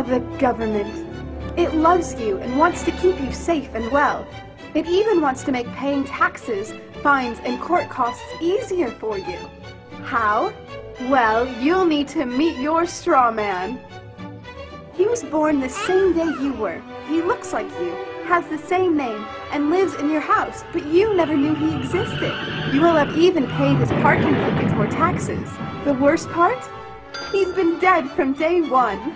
The government. It loves you and wants to keep you safe and well. It even wants to make paying taxes, fines, and court costs easier for you. How? Well, you'll need to meet your straw man. He was born the same day you were. He looks like you, has the same name, and lives in your house, but you never knew he existed. You will have even paid his parking tickets or taxes. The worst part? He's been dead from day one.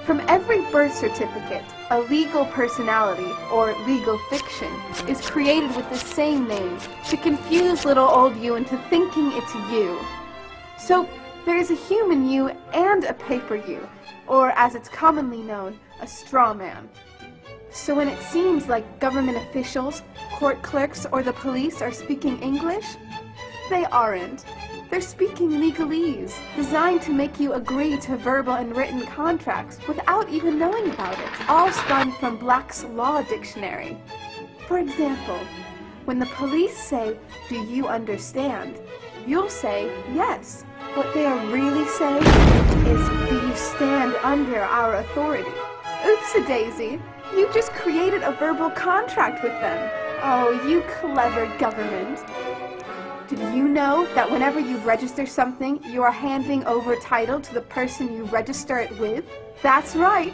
From every birth certificate, a legal personality, or legal fiction, is created with the same name to confuse little old you into thinking it's you. So, there's a human you and a paper you, or as it's commonly known, a straw man. So when it seems like government officials, court clerks, or the police are speaking English, they aren't. They're speaking legalese, designed to make you agree to verbal and written contracts without even knowing about it, all spun from Black's Law Dictionary. For example, when the police say, "Do you understand?" you'll say, "Yes." What they are really saying is, "Do you stand under our authority?" Oops-a-daisy, you just created a verbal contract with them. Oh, you clever government. Did you know that whenever you register something, you are handing over title to the person you register it with? That's right.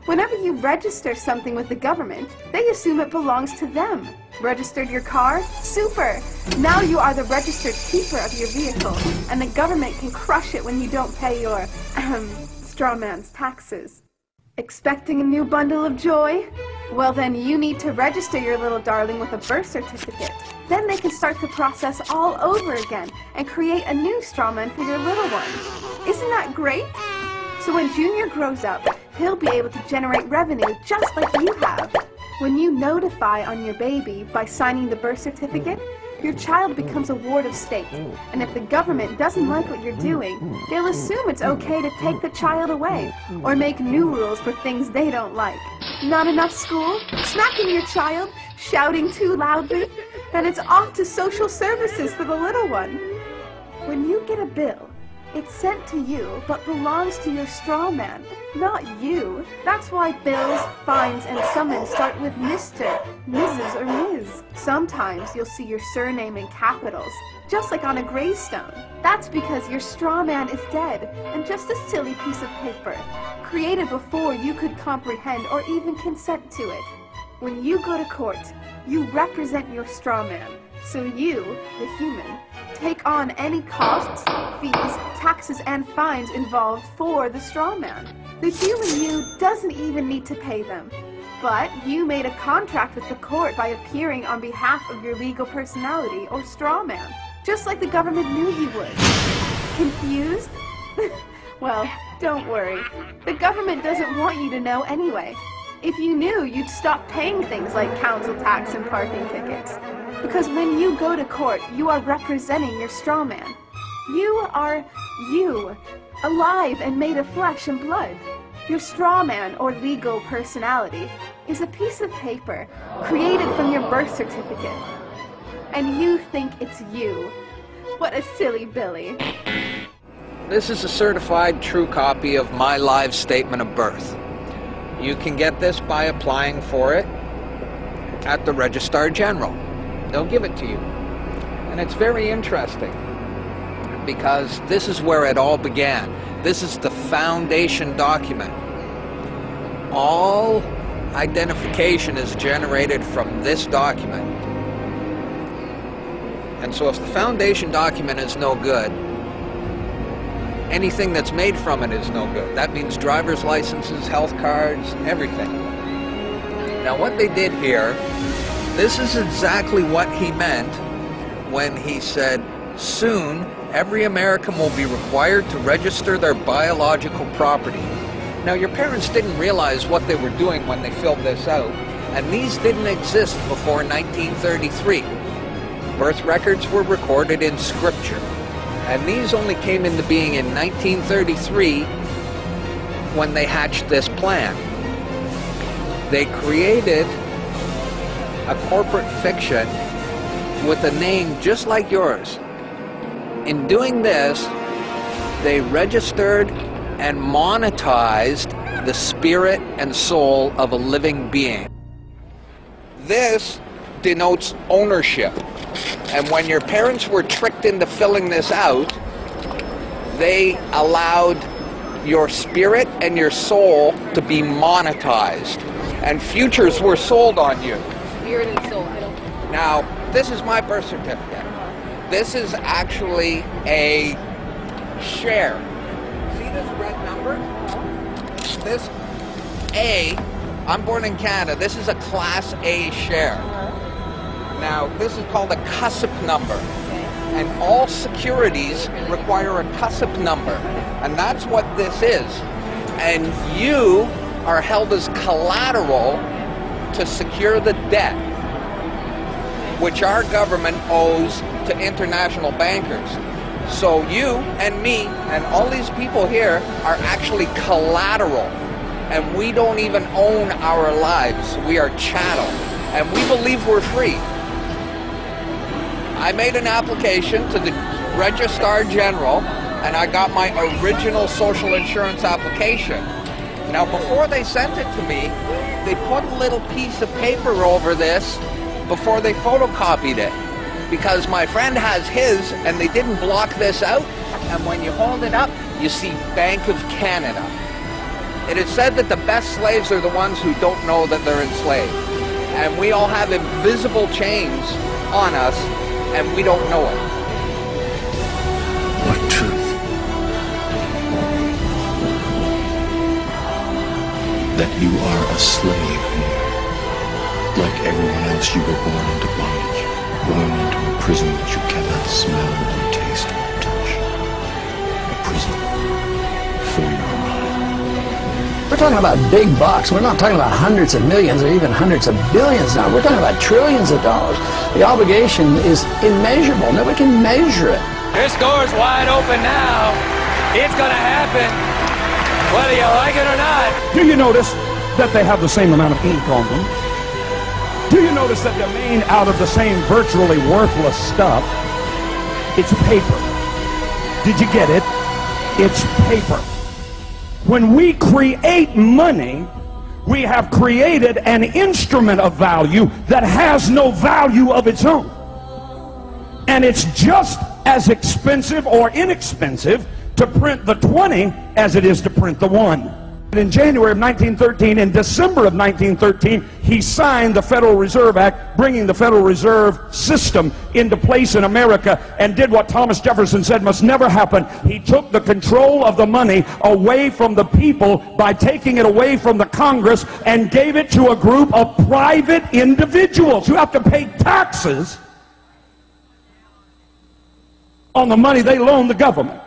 Whenever you register something with the government, they assume it belongs to them. Registered your car? Super! Now you are the registered keeper of your vehicle, and the government can crush it when you don't pay your, straw man's taxes. Expecting a new bundle of joy? Well then you need to register your little darling with a birth certificate. Then they can start the process all over again and create a new straw man for your little one. Isn't that great? So when Junior grows up, he'll be able to generate revenue just like you have. When you notify on your baby by signing the birth certificate, your child becomes a ward of state. And if the government doesn't like what you're doing, they'll assume it's okay to take the child away or make new rules for things they don't like. Not enough school? Smacking your child? Shouting too loudly? Then it's off to social services for the little one. When you get a bill, it's sent to you, but belongs to your straw man, not you. That's why bills, fines, and summons start with Mr., Mrs., or Ms. Sometimes you'll see your surname in capitals, just like on a gravestone. That's because your straw man is dead, and just a silly piece of paper, created before you could comprehend or even consent to it. When you go to court, you represent your straw man. So you, the human, take on any costs, fees, taxes, and fines involved for the straw man. The human you doesn't even need to pay them. But you made a contract with the court by appearing on behalf of your legal personality or straw man, just like the government knew you would. Confused? Well, don't worry. The government doesn't want you to know anyway. If you knew, you'd stop paying things like council tax and parking tickets. Because when you go to court, you are representing your straw man. You are you, alive and made of flesh and blood. Your straw man, or legal personality, is a piece of paper created from your birth certificate. And you think it's you. What a silly Billy. This is a certified true copy of my live statement of birth. You can get this by applying for it at the Registrar General. They'll give it to you. And it's very interesting because this is where it all began. This is the foundation document. All identification is generated from this document. And so if the foundation document is no good, anything that's made from it is no good. That means driver's licenses, health cards, everything. Now what they did here, this is exactly what he meant when he said, soon every American will be required to register their biological property. Now your parents didn't realize what they were doing when they filled this out, and these didn't exist before 1933. Birth records were recorded in scripture, and these only came into being in 1933 when they hatched this plan. They created a corporate fiction with a name just like yours. In doing this, they registered and monetized the spirit and soul of a living being. This denotes ownership. And when your parents were tricked into filling this out, they allowed your spirit and your soul to be monetized. And futures were sold on you. Spirit and soul. Now, this is my birth certificate. This is actually a share. See this red number? This A, I'm born in Canada, this is a Class A share. Now, this is called a CUSIP number. And all securities require a CUSIP number. And that's what this is. And you are held as collateral to secure the debt, which our government owes to international bankers. So you and me and all these people here are actually collateral. And we don't even own our lives. We are chattel. And we believe we're free. I made an application to the Registrar General, and I got my original social insurance application. Now, before they sent it to me, they put a little piece of paper over this before they photocopied it, because my friend has his, and they didn't block this out, and when you hold it up, you see Bank of Canada. It is said that the best slaves are the ones who don't know that they're enslaved, and we all have invisible chains on us, and we don't know it. What truth? That you are a slave here. Like everyone else, you were born into bondage, born into a prison that you cannot smell or taste or touch. A prison for your mind. We're talking about big bucks. We're not talking about hundreds of millions or even hundreds of billions now. We're talking about trillions of dollars. The obligation is immeasurable. Nobody can measure it. This door's wide open now. It's gonna happen, whether you like it or not. Do you notice that they have the same amount of ink on them? Do you notice that they're made out of the same virtually worthless stuff? It's paper. Did you get it? It's paper. When we create money, we have created an instrument of value that has no value of its own. And it's just as expensive or inexpensive to print the 20 as it is to print the 1. In January of 1913, in December of 1913, he signed the Federal Reserve Act, bringing the Federal Reserve System into place in America, and did what Thomas Jefferson said must never happen. He took the control of the money away from the people by taking it away from the Congress and gave it to a group of private individuals who have to pay taxes on the money they loan the government.